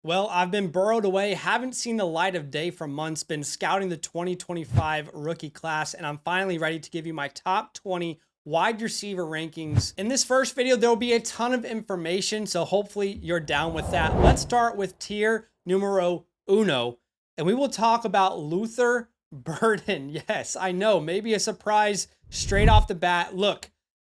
Well, I've been burrowed away, haven't seen the light of day for months, been scouting the 2025 rookie class, and I'm finally ready to give you my top 20 wide receiver rankings. In this first video, there will be a ton of information, so hopefully you're down with that. Let's start with tier numero uno, and we will talk about Luther Burden. Yes, I know, maybe a surprise straight off the bat. Look,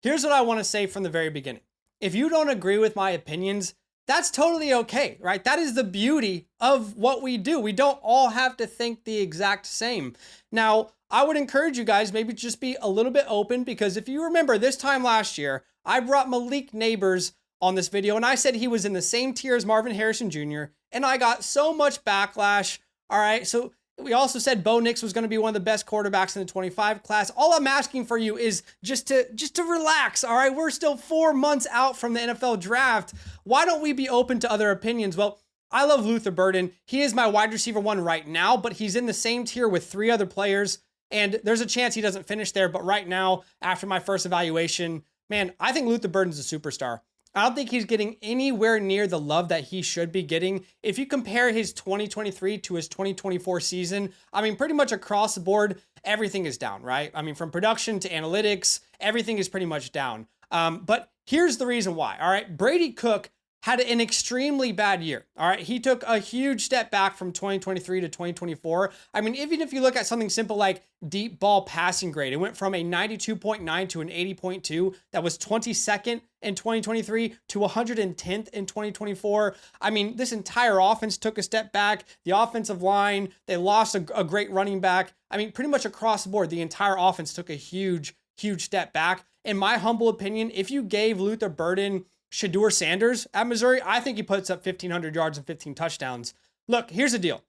here's what I want to say from the very beginning. If you don't agree with my opinions, that's totally okay, right? That is the beauty of what we do. We don't all have to think the exact same. Now, I would encourage you guys maybe just be a little bit open, because if you remember this time last year, I brought Malik Neighbors on this video and I said he was in the same tier as Marvin Harrison Jr. and I got so much backlash. All right, so we also said Bo Nix was going to be one of the best quarterbacks in the 25 class. All I'm asking for you is just to relax, all right? We're still 4 months out from the NFL draft. Why don't we be open to other opinions? Well, I love Luther Burden. He is my wide receiver one right now, but he's in the same tier with 3 other players, and there's a chance he doesn't finish there. But right now, after my first evaluation, man, I think Luther Burden's a superstar. I don't think he's getting anywhere near the love that he should be getting. If you compare his 2023 to his 2024 season, I mean, pretty much across the board, everything is down, right? I mean, from production to analytics, everything is pretty much down. But here's the reason why, all right? Brady Cook had an extremely bad year, all right? He took a huge step back from 2023 to 2024. I mean, even if you look at something simple like deep ball passing grade, it went from a 92.9 to an 80.2. That was 22nd in 2023 to 110th in 2024. I mean, this entire offense took a step back. The offensive line, they lost a great running back. I mean, pretty much across the board, the entire offense took a huge step back. In my humble opinion, if you gave Luther Burden Shedeur Sanders at Missouri, I think he puts up 1,500 yards and 15 touchdowns. Look, here's the deal.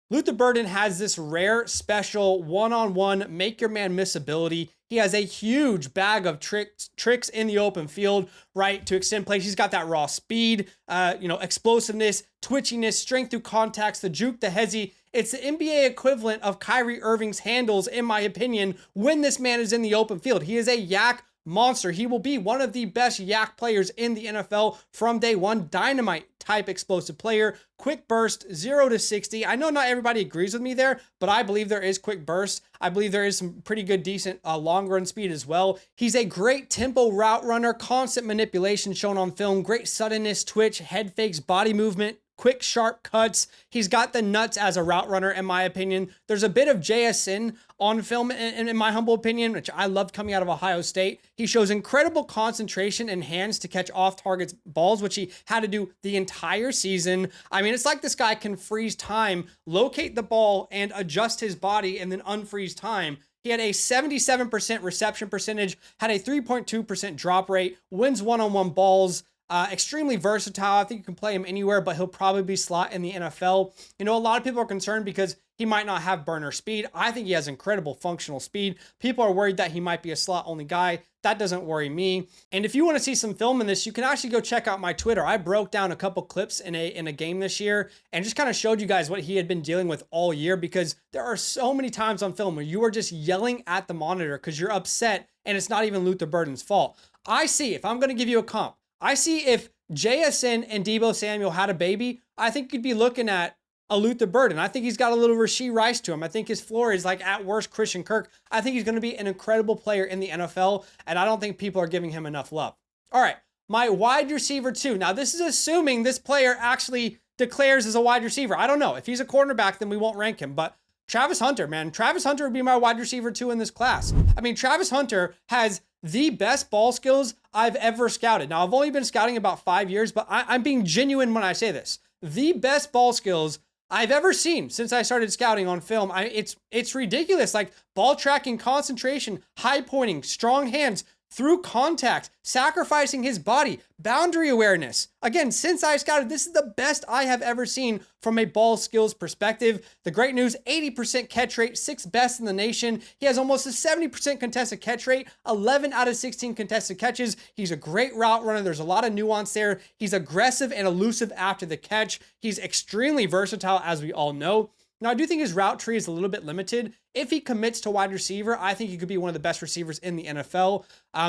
Luther Burden has this rare, special, one-on-one, make your man miss ability. He has a huge bag of tricks in the open field, right, to extend plays. He's got that raw speed, explosiveness, twitchiness, strength through contacts, the juke, the hezzy. It's the NBA equivalent of Kyrie Irving's handles, in my opinion, when this man is in the open field. He is a yak monster. He will be one of the best yak players in the NFL from day one. Dynamite type explosive player, quick burst, 0 to 60. I know not everybody agrees with me there, but I believe there is quick burst. I believe there is some pretty good, decent long run speed as well. He's a great tempo route runner, constant manipulation shown on film, great suddenness, twitch, head fakes, body movement, quick, sharp cuts. He's got the nuts as a route runner, in my opinion. There's a bit of JSN on film, in my humble opinion, which I loved coming out of Ohio State. He shows incredible concentration and hands to catch off-target balls, which he had to do the entire season. I mean, it's like this guy can freeze time, locate the ball, and adjust his body, and then unfreeze time. He had a 77% reception percentage, had a 3.2% drop rate, wins one-on-one balls, extremely versatile. I think you can play him anywhere, but he'll probably be slot in the NFL. You know, a lot of people are concerned because he might not have burner speed. I think he has incredible functional speed. People are worried that he might be a slot only guy. That doesn't worry me. And if you want to see some film in this, you can actually go check out my Twitter. I broke down a couple clips in a game this year and just kind of showed you guys what he had been dealing with all year, because there are so many times on film where you are just yelling at the monitor because you're upset and it's not even Luther Burden's fault. I see, if I'm going to give you a comp, I see if JSN and Deebo Samuel had a baby, I think you'd be looking at a Luther Burden. I think he's got a little Rashee Rice to him. I think his floor is like at worst Christian Kirk. I think he's going to be an incredible player in the NFL, and I don't think people are giving him enough love. All right, my wide receiver 2. Now, this is assuming this player actually declares as a wide receiver. I don't know. If he's a cornerback, then we won't rank him, but Travis Hunter, man. Travis Hunter would be my wide receiver 2 in this class. I mean, Travis Hunter has the best ball skills I've ever scouted. Now, I've only been scouting about 5 years, but I'm being genuine when I say this. The best ball skills I've ever seen since I started scouting on film. It's ridiculous. Like ball tracking, concentration, high pointing, strong hands, through contact, sacrificing his body, boundary awareness. Again, since I scouted, this is the best I have ever seen from a ball skills perspective. The great news, 80% catch rate, 6th best in the nation. He has almost a 70% contested catch rate, 11 out of 16 contested catches. He's a great route runner. There's a lot of nuance there. He's aggressive and elusive after the catch. He's extremely versatile, as we all know. Now, I do think his route tree is a little bit limited. If he commits to wide receiver, I think he could be one of the best receivers in the NFL.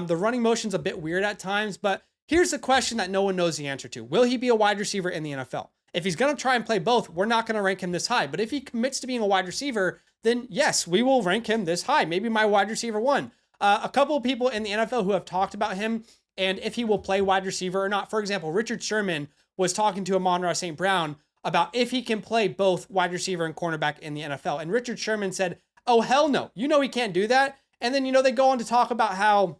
The running motion's a bit weird at times, but here's the question that no one knows the answer to. Will he be a wide receiver in the NFL? If he's going to try and play both, we're not going to rank him this high. But if he commits to being a wide receiver, then yes, we will rank him this high. Maybe my wide receiver 1. A couple of people in the NFL who have talked about him and if he will play wide receiver or not. For example, Richard Sherman was talking to Amon-Ra St. Brown about if he can play both wide receiver and cornerback in the NFL. And Richard Sherman said, oh, hell no. You know he can't do that. And then, they go on to talk about how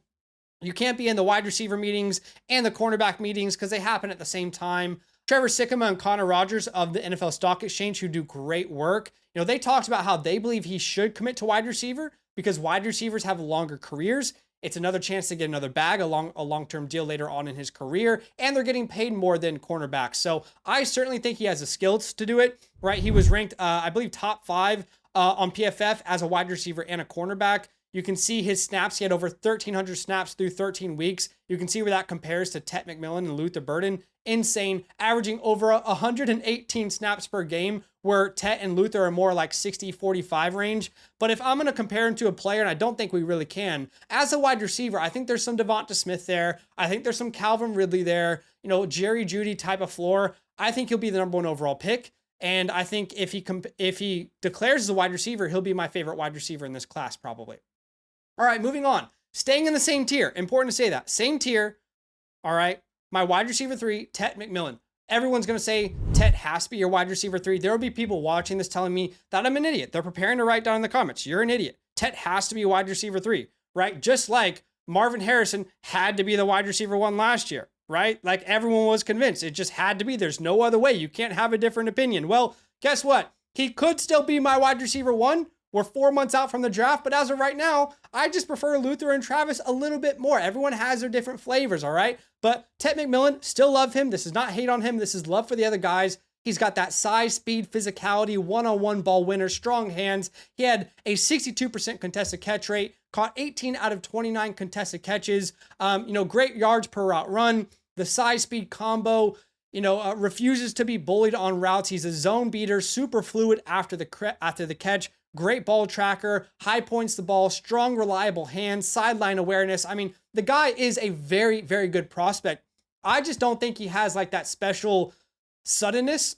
you can't be in the wide receiver meetings and the cornerback meetings because they happen at the same time. Trevor Sikkema and Connor Rogers of the NFL Stock Exchange, who do great work, they talked about how they believe he should commit to wide receiver because wide receivers have longer careers. It's another chance to get another bag, a long-term deal later on in his career, and they're getting paid more than cornerbacks. So I certainly think he has the skills to do it, right? He was ranked, I believe, top 5 on PFF as a wide receiver and a cornerback. You can see his snaps. He had over 1,300 snaps through 13 weeks. You can see where that compares to Tet McMillan and Luther Burden. Insane, averaging over 118 snaps per game, where Tet and Luther are more like 60-45 range. But if I'm going to compare him to a player, and I don't think we really can, as a wide receiver, I think there's some Devonta Smith there. I think there's some Calvin Ridley there, Jerry Jeudy type of floor. I think he'll be the number 1 overall pick. And I think if he declares as a wide receiver, he'll be my favorite wide receiver in this class probably. All right, moving on. Staying in the same tier. Important to say that. Same tier. All right. My wide receiver 3, Tet McMillan. Everyone's going to say Tet has to be your wide receiver 3. There will be people watching this telling me that I'm an idiot. They're preparing to write down in the comments, you're an idiot. Tet has to be wide receiver 3, right? Just like Marvin Harrison had to be the wide receiver 1 last year, right? Like everyone was convinced. It just had to be. There's no other way. You can't have a different opinion. Well, guess what? He could still be my wide receiver 1. We're 4 months out from the draft, but as of right now, I just prefer Luther and Travis a little bit more. Everyone has their different flavors, all right? But Tet McMillan, still love him. This is not hate on him. This is love for the other guys. He's got that size, speed, physicality, one-on-one ball winner, strong hands. He had a 62% contested catch rate, caught 18 out of 29 contested catches. Great yards per route run. The size-speed combo, refuses to be bullied on routes. He's a zone beater, super fluid after the catch. Great ball tracker, high points the ball, strong, reliable hands, sideline awareness. I mean, the guy is a very, very good prospect. I just don't think he has like that special suddenness.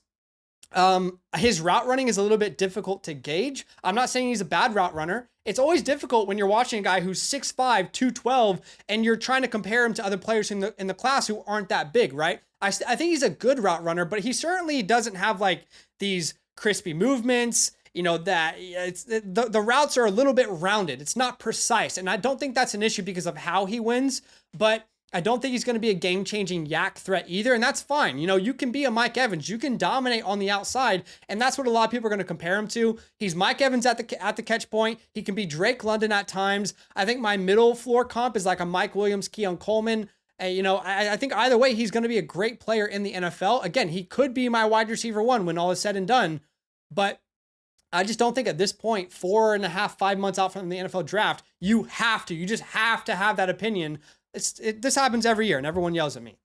His route running is a little bit difficult to gauge. I'm not saying he's a bad route runner. It's always difficult when you're watching a guy who's 6'5", 212, and you're trying to compare him to other players in the class who aren't that big, right? I think he's a good route runner, but he certainly doesn't have like these crispy movements. The routes are a little bit rounded. It's not precise. And I don't think that's an issue because of how he wins, but I don't think he's going to be a game-changing yak threat either. And that's fine. You can be a Mike Evans. You can dominate on the outside. And that's what a lot of people are going to compare him to. He's Mike Evans at the catch point. He can be Drake London at times. I think my middle floor comp is like a Mike Williams, Keon Coleman. I think either way, he's going to be a great player in the NFL. Again, he could be my wide receiver 1 when all is said and done, but I just don't think at this point, 4.5, 5 months out from the NFL draft, you just have to have that opinion. This happens every year and everyone yells at me.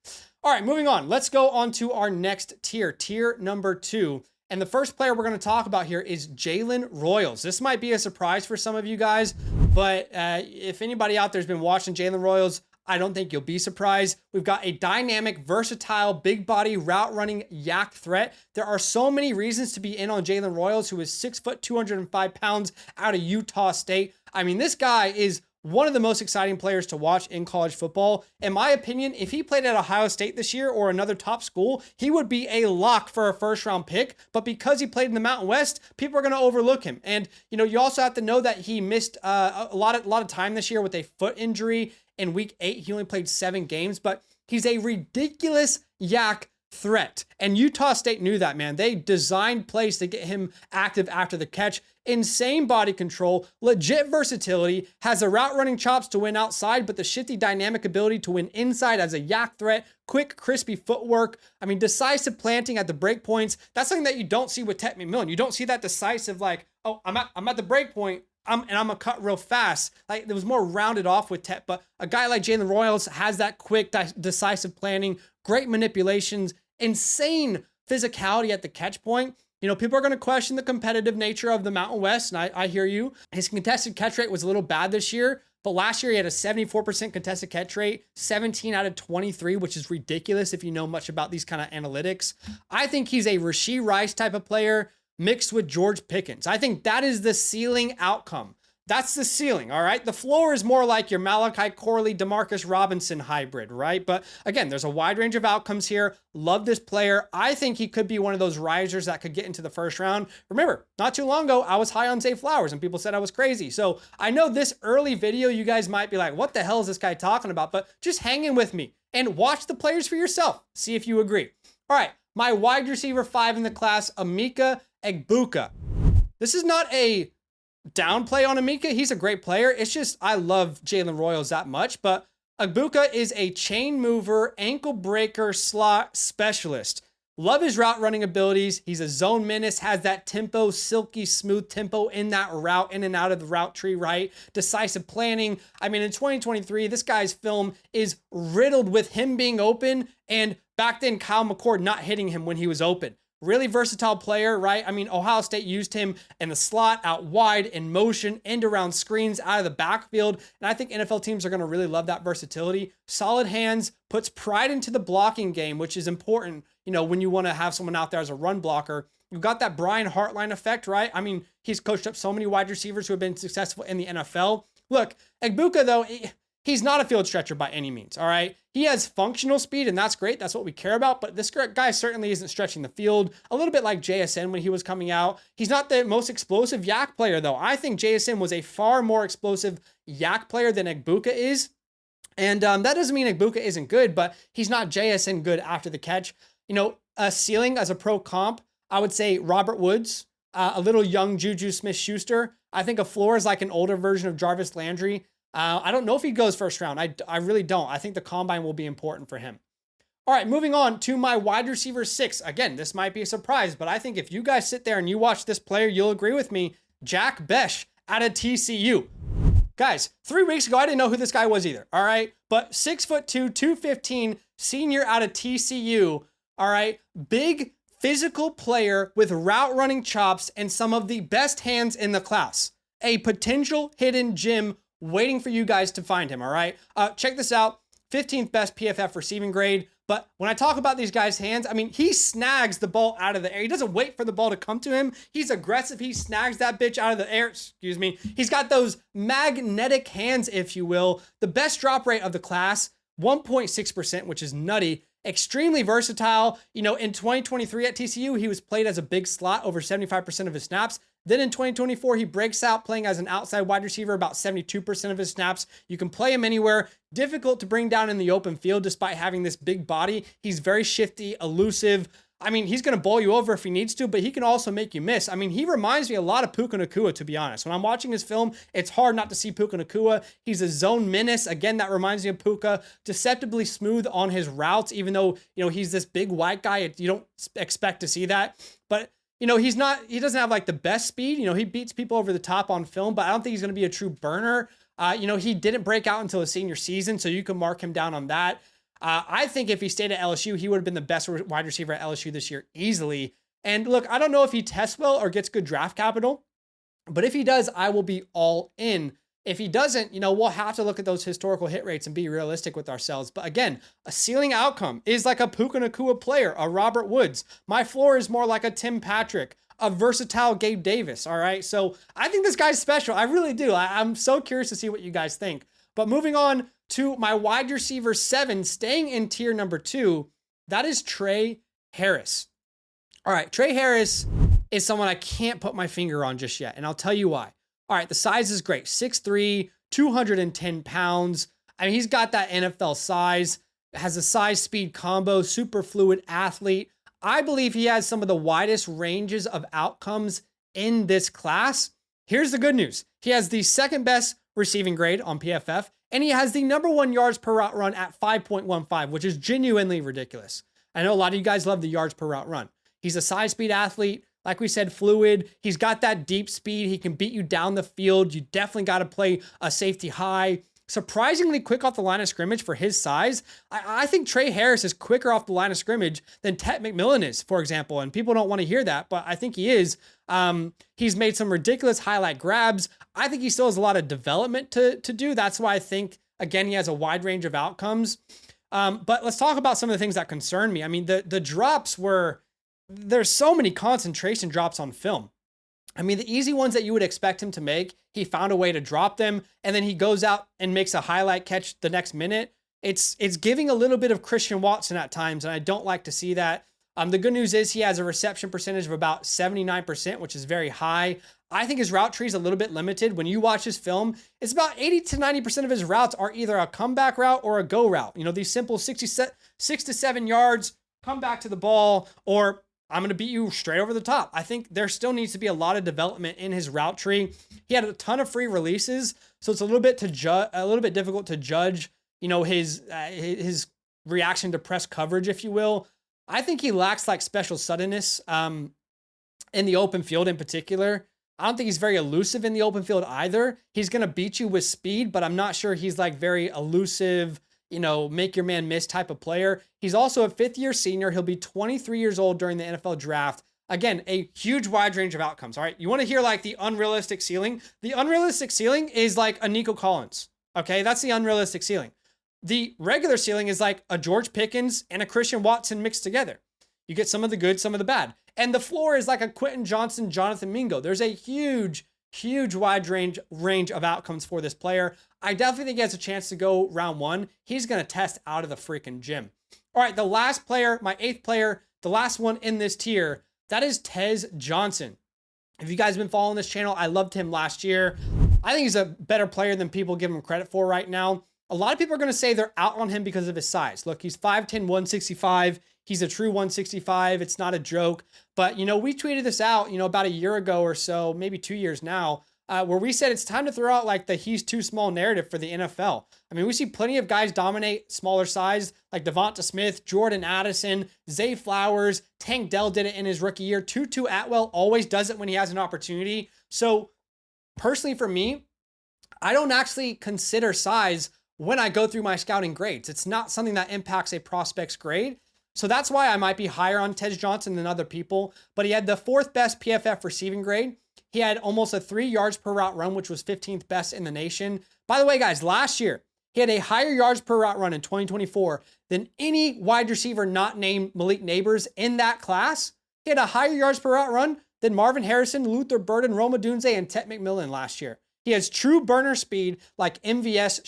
All right, moving on. Let's go on to our next tier number 2. And the first player we're going to talk about here is Jalen Royals. This might be a surprise for some of you guys, but if anybody out there has been watching Jalen Royals, I don't think you'll be surprised. We've got a dynamic, versatile, big body, route running yak threat. There are so many reasons to be in on Jalen Royals, who is 6 foot, 205 pounds out of Utah State. I mean, this guy is one of the most exciting players to watch in college football. In my opinion, if he played at Ohio State this year or another top school, he would be a lock for a first-round pick. But because he played in the Mountain West, people are going to overlook him. And, you also have to know that he missed a lot of time this year with a foot injury. In week 8, he only played 7 games, but he's a ridiculous yak threat. And Utah State knew that, man. They designed plays to get him active after the catch. Insane body control, legit versatility, has the route running chops to win outside, but the shifty dynamic ability to win inside as a yak threat, quick, crispy footwork. I mean, decisive planting at the break points. That's something that you don't see with Tet McMillan. You don't see that decisive, like, oh, I'm at the break point. I'm gonna cut real fast. Like, it was more rounded off with Tet, but a guy like Jalen Royals has that quick, decisive planning, great manipulations, insane physicality at the catch point. People are going to question the competitive nature of the Mountain West, and I hear you. His contested catch rate was a little bad this year, but last year he had a 74% contested catch rate, 17 out of 23, which is ridiculous if you know much about these kind of analytics. I think he's a Rashee Rice type of player mixed with George Pickens. I think that is the ceiling outcome. That's the ceiling, all right? The floor is more like your Malachi Corley, Demarcus Robinson hybrid, right? But again, there's a wide range of outcomes here. Love this player. I think he could be one of those risers that could get into the first round. Remember, not too long ago, I was high on Zay Flowers and people said I was crazy. So I know this early video, you guys might be like, what the hell is this guy talking about? But just hang in with me and watch the players for yourself. See if you agree. All right, my wide receiver 5 in the class, Emeka Egbuka. This is not a downplay on Emeka. He's a great player. It's just, I love Jalen Royals that much, but Egbuka is a chain mover, ankle breaker, slot specialist. Love his route running abilities. He's a zone menace, has that tempo, silky smooth tempo in that route, in and out of the route tree, right? Decisive planning. I mean, in 2023, this guy's film is riddled with him being open, and back then Kyle McCord not hitting him when he was open. Really versatile player, right? I mean, Ohio State used him in the slot, out wide, in motion, end around screens, out of the backfield. And I think NFL teams are going to really love that versatility. Solid hands, puts pride into the blocking game, which is important, you know, when you want to have someone out there as a run blocker. You've got that Brian Hartline effect, right? I mean, he's coached up so many wide receivers who have been successful in the NFL. Look, Egbuka, though, he's not a field stretcher by any means, all right? He has functional speed, and that's great. That's what we care about, but this guy certainly isn't stretching the field. A little bit like JSN when he was coming out. He's not the most explosive yak player, though. I think JSN was a far more explosive yak player than Egbuka is, and that doesn't mean Egbuka isn't good, but he's not JSN good after the catch. You know, a ceiling as a pro comp, I would say Robert Woods, a little young Juju Smith-Schuster. I think a floor is like an older version of Jarvis Landry. I don't know if he goes first round. I really don't. I think the combine will be important for him. All right, moving on to my wide receiver 6. Again, this might be a surprise, but I think if you guys sit there and you watch this player, you'll agree with me. Jack Besh out of TCU. Guys, 3 weeks ago, I didn't know who this guy was either, all right? But 6'2", 215, senior out of TCU, all right? Big physical player with route running chops and some of the best hands in the class. A potential hidden gem waiting for you guys to find him, all right? Check this out, 15th best PFF receiving grade. But when I talk about these guys' hands, I mean, he snags the ball out of the air. He doesn't wait for the ball to come to him. He's aggressive. He snags that bitch out of the air. Excuse me. He's got those magnetic hands, if you will. The best drop rate of the class, 1.6%, which is nutty. Extremely versatile. You know, in 2023 at TCU, he was played as a big slot over 75% of his snaps. Then in 2024, he breaks out playing as an outside wide receiver about 72% of his snaps. You can play him anywhere. Difficult to bring down in the open field despite having this big body. He's very shifty, elusive. I mean, he's going to bowl you over if he needs to, but he can also make you miss. I mean, he reminds me a lot of Puka Nacua, to be honest. When I'm watching his film, it's hard not to see Puka Nacua. He's a zone menace. Again, that reminds me of Puka. Deceptively smooth on his routes, even though, you know, he's this big white guy. You don't expect to see that. But you know, he doesn't have like the best speed. You know, he beats people over the top on film, but I don't think he's going to be a true burner. You know, he didn't break out until his senior season, so you can mark him down on that. I think if he stayed at LSU, he would have been the best wide receiver at LSU this year easily. And look, I don't know if he tests well or gets good draft capital, but if he does, I will be all in. If he doesn't, you know, we'll have to look at those historical hit rates and be realistic with ourselves. But again, a ceiling outcome is like a Puka Nacua player, a Robert Woods. My floor is more like a Tim Patrick, a versatile Gabe Davis, all right? So I think this guy's special. I really do. I'm so curious to see what you guys think. But moving on to my wide receiver 7, staying in tier number 2, that is Trey Harris. All right, Trey Harris is someone I can't put my finger on just yet, and I'll tell you why. All right, the size is great. 6'3", 210 pounds. I mean, he's got that NFL size, has a size-speed combo, super fluid athlete. I believe he has some of the widest ranges of outcomes in this class. Here's the good news. He has the second best receiving grade on PFF, and he has the number 1 yards per route run at 5.15, which is genuinely ridiculous. I know a lot of you guys love the yards per route run. He's a size-speed athlete. Like we said, fluid. He's got that deep speed. He can beat you down the field. You definitely got to play a safety high. surprisingly quick off the line of scrimmage for his size. I think Trey Harris is quicker off the line of scrimmage than Tet McMillan is, for example. And people don't want to hear that, but I think he is. He's made some ridiculous highlight grabs. I think he still has a lot of development to do. That's why I think, again, he has a wide range of outcomes. But let's talk about some of the things that concern me. I mean, the drops there's so many concentration drops on film. I mean, the easy ones that you would expect him to make, he found a way to drop them, and then he goes out and makes a highlight catch the next minute. It's giving a little bit of Christian Watson at times, and I don't like to see that. The good news is he has a reception percentage of about 79%, which is very high. I think his route tree is a little bit limited. When you watch his film, it's about 80 to 90% of his routes are either a comeback route or a go route. You know, these simple 6 to 7 yards, come back to the ball, or I'm going to beat you straight over the top. I think there still needs to be a lot of development in his route tree. He had a ton of free releases, so it's a little bit difficult to judge, you know, his reaction to press coverage, if you will. I think he lacks like special suddenness in the open field in particular. I don't think he's very elusive in the open field either. He's going to beat you with speed, but I'm not sure he's like very elusive, you know, make your man miss type of player. He's also a 5th-year senior. He'll be 23 years old during the NFL draft. Again, a huge wide range of outcomes. All right. You want to hear like the unrealistic ceiling? The unrealistic ceiling is like a Nico Collins. Okay. That's the unrealistic ceiling. The regular ceiling is like a George Pickens and a Christian Watson mixed together. You get some of the good, some of the bad. And the floor is like a Quentin Johnson, Jonathan Mingo. There's a huge wide range of outcomes for this player. I definitely think he has a chance to go round 1. He's going to test out of the freaking gym. All right, the last player, my 8th player, the last one in this tier, that is Tez Johnson. If you guys have been following this channel, I loved him last year. I think he's a better player than people give him credit for right now. A lot of people are going to say they're out on him because of his size. Look, he's 5'10", 165. He's a true 165. It's not a joke. But, you know, we tweeted this out, you know, about a year ago or so, maybe 2 years now, where we said it's time to throw out like the he's too small narrative for the NFL. I mean, we see plenty of guys dominate smaller size, like Devonta Smith, Jordan Addison, Zay Flowers, Tank Dell did it in his rookie year. Tutu Atwell always does it when he has an opportunity. So personally for me, I don't actually consider size when I go through my scouting grades. It's not something that impacts a prospect's grade. So that's why I might be higher on Tez Johnson than other people, but he had the 4th best PFF receiving grade. He had almost a 3 yards per route run, which was 15th best in the nation. By the way, guys, last year, he had a higher yards per route run in 2024 than any wide receiver not named Malik Neighbors in that class. He had a higher yards per route run than Marvin Harrison, Luther Burden, Rome Odunze, and Tet McMillan last year. He has true burner speed like MVS,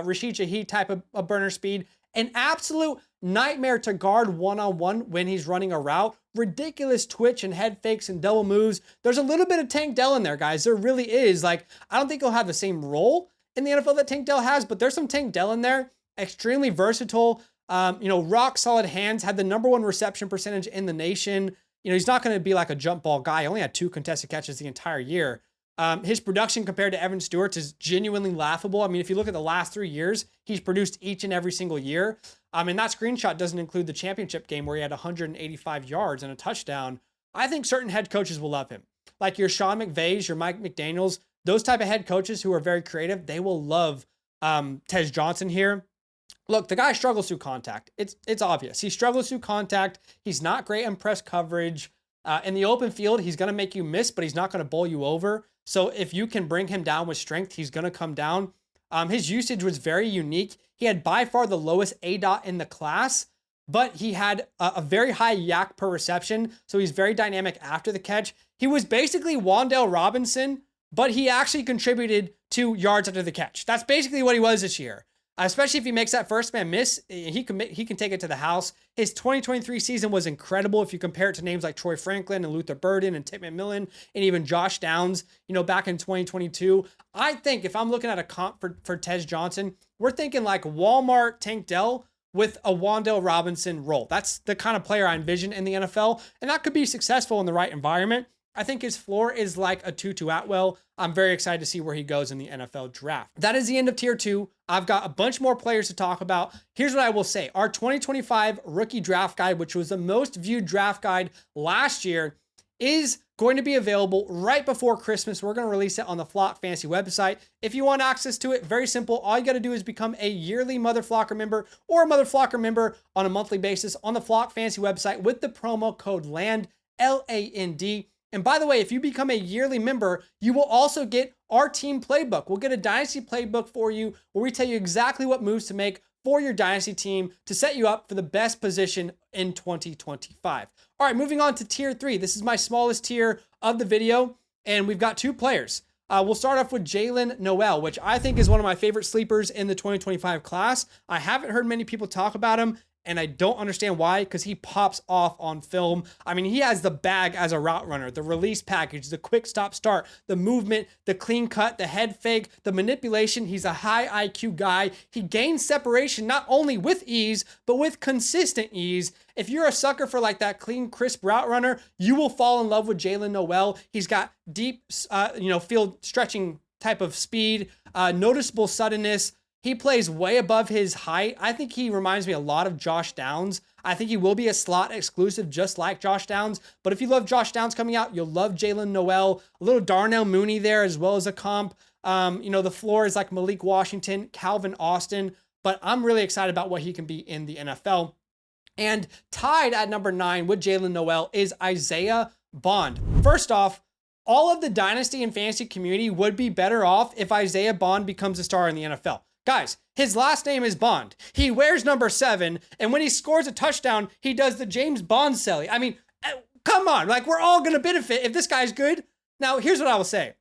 Rashid Shaheed type of burner speed. An absolute nightmare to guard one-on-one when he's running a route. Ridiculous twitch and head fakes and double moves. There's a little bit of Tank Dell in there, guys. There really is. Like, I don't think he'll have the same role in the NFL that Tank Dell has, but there's some Tank Dell in there. Extremely versatile. You know, rock solid hands. Had the #1 reception percentage in the nation. You know, he's not going to be like a jump ball guy. He only had 2 contested catches the entire year. His production compared to Evan Stewart's is genuinely laughable. I mean, if you look at the last 3 years, he's produced each and every single year. And that screenshot doesn't include the championship game where he had 185 yards and a touchdown. I think certain head coaches will love him. Like your Sean McVays, your Mike McDaniels, those type of head coaches who are very creative, they will love Tez Johnson here. Look, the guy struggles through contact. It's obvious. He struggles through contact. He's not great in press coverage. In the open field, he's going to make you miss, but he's not going to bowl you over. So if you can bring him down with strength, he's going to come down. His usage was very unique. He had by far the lowest ADOT in the class, but he had a very high yak per reception. So he's very dynamic after the catch. He was basically Wan'Dale Robinson, but he actually contributed 2 yards after the catch. That's basically what he was this year. Especially if he makes that first man miss, he can take it to the house. His 2023 season was incredible if you compare it to names like Troy Franklin and Luther Burden and Tet McMillan and even Josh Downs, you know, back in 2022. I think if I'm looking at a comp for Tez Johnson, we're thinking like Walmart Tank Dell with a Wan'Dale Robinson role. That's the kind of player I envision in the NFL, and that could be successful in the right environment. I think his floor is like a Tutu Atwell. I'm very excited to see where he goes in the NFL draft. That is the end of tier 2. I've got a bunch more players to talk about. Here's what I will say. Our 2025 rookie draft guide, which was the most viewed draft guide last year, is going to be available right before Christmas. We're going to release it on the Flock Fantasy website. If you want access to it, very simple. All you got to do is become a yearly Mother Flocker member or a Mother Flocker member on a monthly basis on the Flock Fantasy website with the promo code LAND, LAND. And by the way, if you become a yearly member, you will also get our team playbook. We'll get a Dynasty playbook for you where we tell you exactly what moves to make for your Dynasty team to set you up for the best position in 2025. All right, moving on to tier 3. This is my smallest tier of the video, and we've got 2 players. We'll start off with Jalen Noel, which I think is one of my favorite sleepers in the 2025 class. I haven't heard many people talk about him, and I don't understand why, because he pops off on film. I mean, he has the bag as a route runner, the release package, the quick stop start, the movement, the clean cut, the head fake, the manipulation. He's a high IQ guy. He gains separation not only with ease, but with consistent ease. If you're a sucker for like that clean, crisp route runner, you will fall in love with Jalen Noel. He's got deep, field stretching type of speed, noticeable suddenness. He plays way above his height. I think he reminds me a lot of Josh Downs. I think he will be a slot exclusive just like Josh Downs. But if you love Josh Downs coming out, you'll love Jalen Noel. A little Darnell Mooney there as well as a comp. The floor is like Malik Washington, Calvin Austin. But I'm really excited about what he can be in the NFL. And tied at number 9 with Jalen Noel is Isaiah Bond. First off, all of the Dynasty and fantasy community would be better off if Isaiah Bond becomes a star in the NFL. Guys, his last name is Bond. He wears number 7, and when he scores a touchdown, he does the James Bond celly. I mean, come on, like we're all going to benefit if this guy's good. Now, here's what I will say.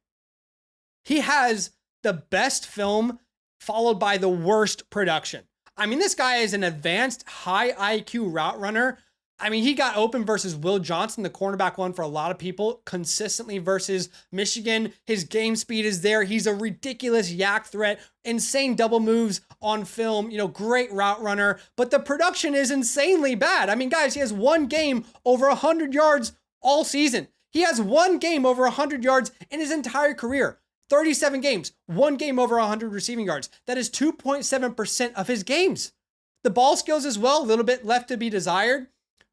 He has the best film followed by the worst production. I mean, this guy is an advanced high IQ route runner. I mean, he got open versus Will Johnson, the cornerback one for a lot of people, consistently versus Michigan. His game speed is there. He's a ridiculous yak threat, insane double moves on film, great route runner, but the production is insanely bad. I mean, guys, he has one game over 100 yards all season. He has one game over 100 yards in his entire career. 37 games, one game over 100 receiving yards. That is 2.7% of his games. The ball skills as well, a little bit left to be desired.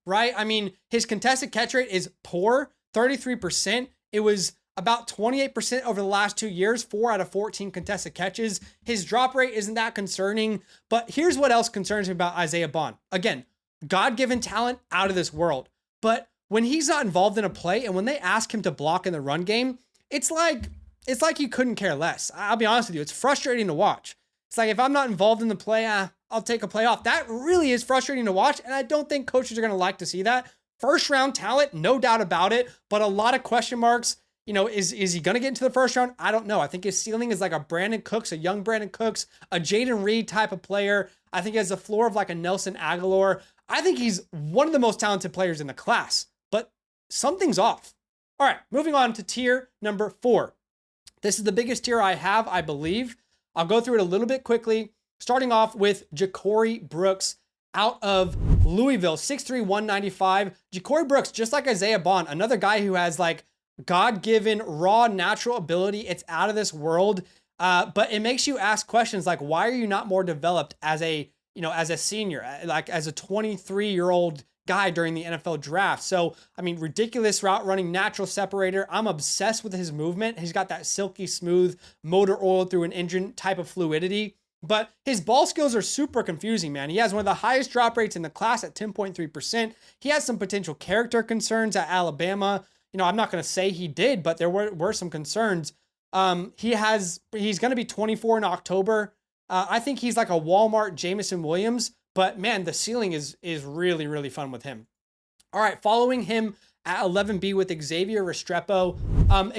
Right? I mean, his contested catch rate is poor, 33%. It was about 28% over the last 2 years, 4 out of 14 contested catches. His drop rate isn't that concerning, but here's what else concerns me about Isaiah Bond. Again, God-given talent out of this world. But when he's not involved in a play and when they ask him to block in the run game, it's like he couldn't care less. I'll be honest with you. It's frustrating to watch. It's like if I'm not involved in the play, I'll take a play off. That really is frustrating to watch, and I don't think coaches are going to like to see that. First round talent, no doubt about it, but a lot of question marks. Is he going to get into the first round? I don't know. I think his ceiling is like a Brandon Cooks, a young Brandon Cooks, a Jaden Reed type of player. I think he has the floor of like a Nelson Aguilar. I think he's one of the most talented players in the class, but something's off. All right, moving on to tier number 4. This is the biggest tier I have, I believe. I'll go through it a little bit quickly. Starting off with Ja'Cory Brooks out of Louisville, 6'3", 195. Ja'Cory Brooks, just like Isaiah Bond, another guy who has like God-given raw natural ability. It's out of this world. But it makes you ask questions like, why are you not more developed as a senior, like as a 23-year-old guy during the NFL draft? So, I mean, ridiculous route running, natural separator. I'm obsessed with his movement. He's got that silky smooth motor oil through an engine type of fluidity. But his ball skills are super confusing, man. He has one of the highest drop rates in the class at 10.3%. He has some potential character concerns at Alabama. I'm not going to say he did, but there were some concerns. He's going to be 24 in October. I think he's like a Walmart Jameson Williams, but man, the ceiling is really, really fun with him. All right, following him at 11B with Xavier Restrepo.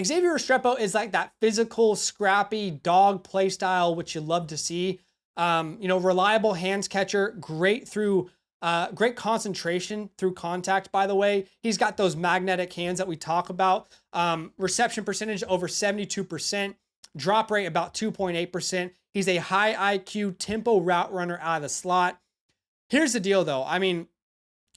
Xavier Restrepo is like that physical, scrappy dog play style, which you love to see. Reliable hands catcher, great concentration through contact, by the way. He's got those magnetic hands that we talk about. Reception percentage over 72%. Drop rate about 2.8%. He's a high IQ tempo route runner out of the slot. Here's the deal, though. I mean,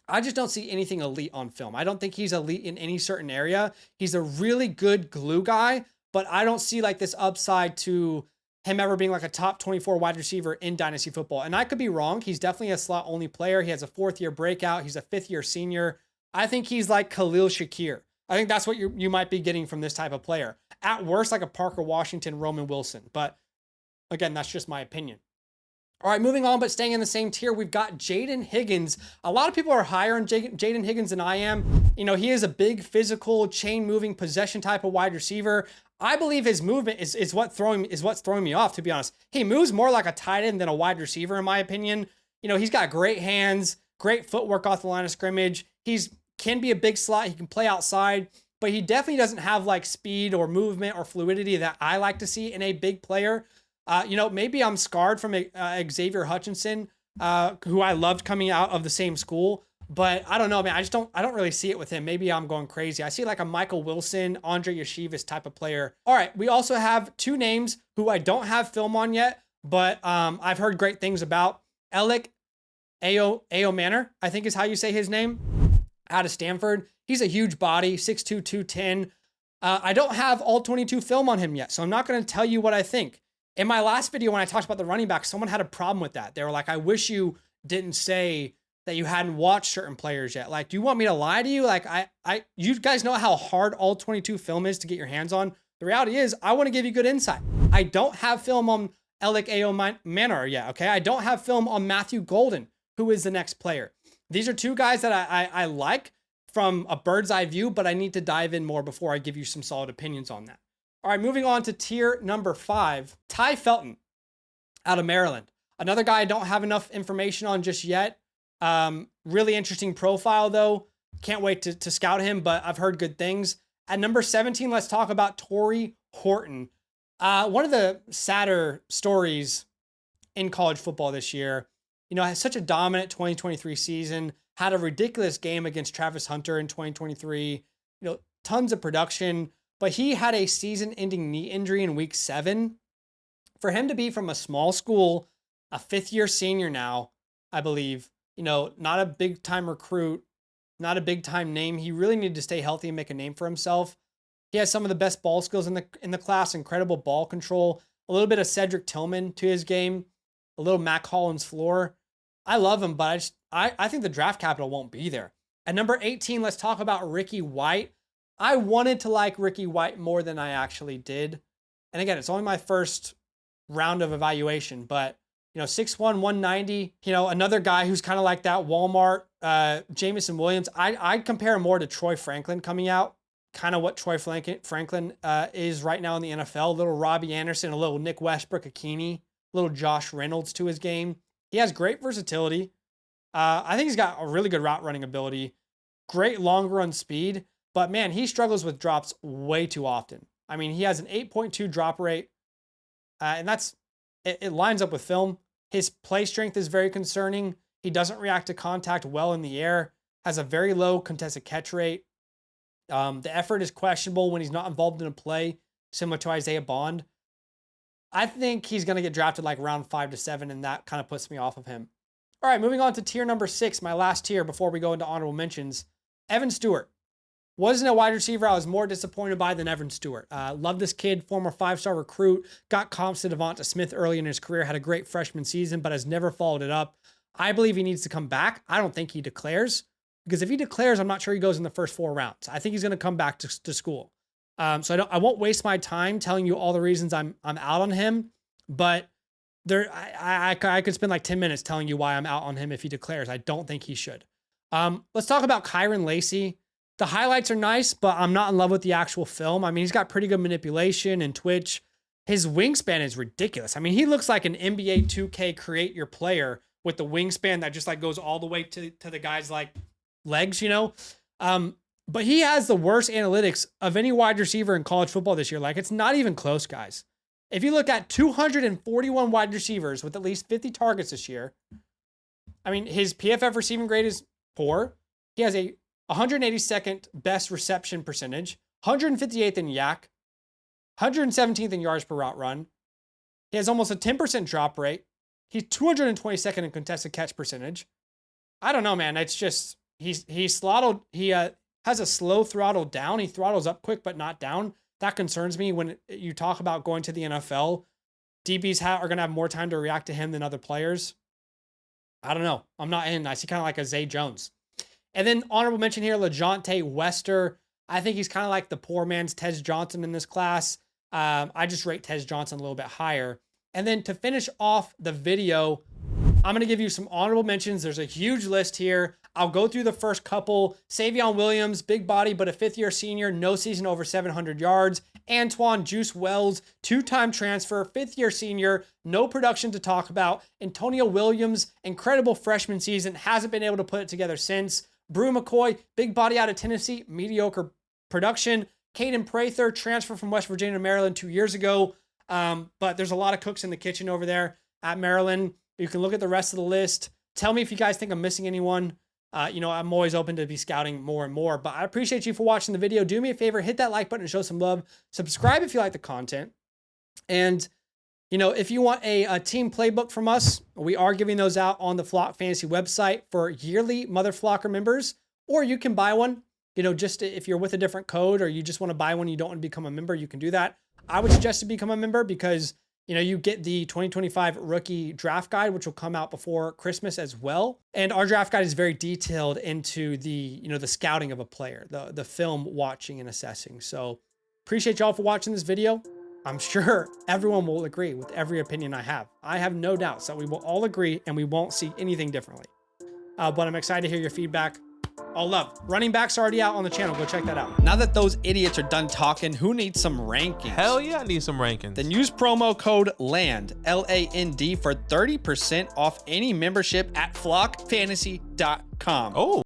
I just don't see anything elite on film. I don't think he's elite in any certain area. He's a really good glue guy, but I don't see like this upside to him ever being like a top 24 wide receiver in Dynasty football. And I could be wrong. He's definitely a slot only player. He has a 4th year breakout. He's a 5th year senior. I think he's like Khalil Shakir, I think that's what you might be getting from this type of player. At worst, like a Parker Washington, Roman Wilson. But again, that's just my opinion. All right, moving on, but staying in the same tier, we've got Jaden Higgins. A lot of people are higher on Jaden Higgins than I am. You know, he is a big physical, chain-moving, possession type of wide receiver. I believe his movement is what's throwing me off, to be honest. He moves more like a tight end than a wide receiver, in my opinion. You know, he's got great hands, great footwork off the line of scrimmage. Can be a big slot. He can play outside, but he definitely doesn't have like speed or movement or fluidity that I like to see in a big player. You know, maybe I'm scarred from Xavier Hutchinson, who I loved coming out of the same school, but I don't know, man. I don't really see it with him. Maybe I'm going crazy. I see like a Michael Wilson, Andre Yeshivas type of player. All right, we also have two names who I don't have film on yet, but I've heard great things about. Alec Manor, I think is how you say his name, out of Stanford. He's a huge body, 6'2", 210. I don't have all 22 film on him yet, so I'm not going to tell you what I think. In my last video, when I talked about the running back, someone had a problem with that. They were like, I wish you didn't say that you hadn't watched certain players yet. Like, do you want me to lie to you? Like, you guys know how hard all 22 film is to get your hands on. The reality is, I want to give you good insight. I don't have film on Alec Manor yet, okay? I don't have film on Matthew Golden, who is the next player. These are two guys that I like from a bird's eye view, but I need to dive in more before I give you some solid opinions on that. All right, moving on to tier number 5, Ty Felton out of Maryland. Another guy I don't have enough information on just yet. Really interesting profile, though. Can't wait to scout him, but I've heard good things. At number 17, let's talk about Torrey Horton. One of the sadder stories in college football this year. You know, has such a dominant 2023 season, had a ridiculous game against Travis Hunter in 2023, you know, tons of production, but he had a season-ending knee injury in week 7. For him to be from a small school, a 5th-year senior now, I believe, you know, not a big-time recruit, not a big-time name. He really needed to stay healthy and make a name for himself. He has some of the best ball skills in the class, incredible ball control, a little bit of Cedric Tillman to his game, a little Mac Hollins floor. I love him, but I think the draft capital won't be there. At number 18, let's talk about Ricky White. I wanted to like Ricky White more than I actually did. And again, it's only my first round of evaluation, but you know, 6'1", 190, you know, another guy who's kind of like that Walmart, Jamison Williams. I'd compare him more to Troy Franklin coming out, kind of what Troy Franklin is right now in the NFL. A little Robbie Anderson, a little Nick Westbrook-Akini, a little Josh Reynolds to his game. He has great versatility. I think he's got a really good route running ability, great long run speed, but man, he struggles with drops way too often. I mean, he has an 8.2 drop rate, and it lines up with film. His play strength is very concerning. He doesn't react to contact well in the air, has a very low contested catch rate. The effort is questionable when he's not involved in a play, similar to Isaiah Bond. I think he's going to get drafted like round 5 to 7, and that kind of puts me off of him. All right, moving on to tier number 6, my last tier before we go into honorable mentions. Evan Stewart. Wasn't a wide receiver I was more disappointed by than Evan Stewart. Love this kid, former 5-star recruit, got comps to Devonta Smith early in his career, had a great freshman season, but has never followed it up. I believe he needs to come back. I don't think he declares, because if he declares, I'm not sure he goes in the first 4 rounds. I think he's going to come back to school. So I won't waste my time telling you all the reasons I'm out on him, but I could spend like 10 minutes telling you why I'm out on him if he declares. I don't think he should. Let's talk about Kyron Lacey. The highlights are nice, but I'm not in love with the actual film. I mean, he's got pretty good manipulation and twitch. His wingspan is ridiculous. I mean, he looks like an NBA 2K create your player with the wingspan that just like goes all the way to the guy's like legs, you know? But he has the worst analytics of any wide receiver in college football this year. Like, it's not even close, guys. If you look at 241 wide receivers with at least 50 targets this year, I mean, his PFF receiving grade is poor. He has a 182nd best reception percentage, 158th in YAC, 117th in yards per route run. He has almost a 10% drop rate. He's 222nd in contested catch percentage. I don't know, man. It's just, he's throttled. He has a slow throttle down. He throttles up quick, but not down. That concerns me when you talk about going to the NFL. DBs are going to have more time to react to him than other players. I don't know. I'm not in. I see kind of like a Zay Jones. And then honorable mention here, LaJohntay Wester. I think he's kind of like the poor man's Tez Johnson in this class. I just rate Tez Johnson a little bit higher. And then to finish off the video, I'm going to give you some honorable mentions. There's a huge list here. I'll go through the first couple. Savion Williams, big body, but a fifth-year senior, no season over 700 yards. Antoine Juice Wells, two-time transfer, fifth-year senior, no production to talk about. Antonio Williams, incredible freshman season, hasn't been able to put it together since. Brew McCoy, big body out of Tennessee, mediocre production. Caden Prather, transfer from West Virginia to Maryland 2 years ago. But there's a lot of cooks in the kitchen over there at Maryland. You can look at the rest of the list. Tell me if you guys think I'm missing anyone. I'm always open to be scouting more and more, but I appreciate you for watching the video. Do me a favor, hit that like button and show some love. Subscribe if you like the content. And, if you want a team playbook from us, we are giving those out on the Flock Fantasy website for yearly Mother Flocker members, or you can buy one, just if you're with a different code or you just want to buy one, you don't want to become a member, you can do that. I would suggest to become a member because you get the 2025 rookie draft guide, which will come out before Christmas as well. And our draft guide is very detailed into the scouting of a player, the film watching and assessing. So appreciate y'all for watching this video. I'm sure everyone will agree with every opinion I have. I have no doubts that we will all agree and we won't see anything differently. But I'm excited to hear your feedback. All love. Running back's already out on the channel. Go check that out. Now that those idiots are done talking, who needs some rankings? Hell yeah, I need some rankings. Then use promo code LAND, L-A-N-D, for 30% off any membership at flockfantasy.com. Oh.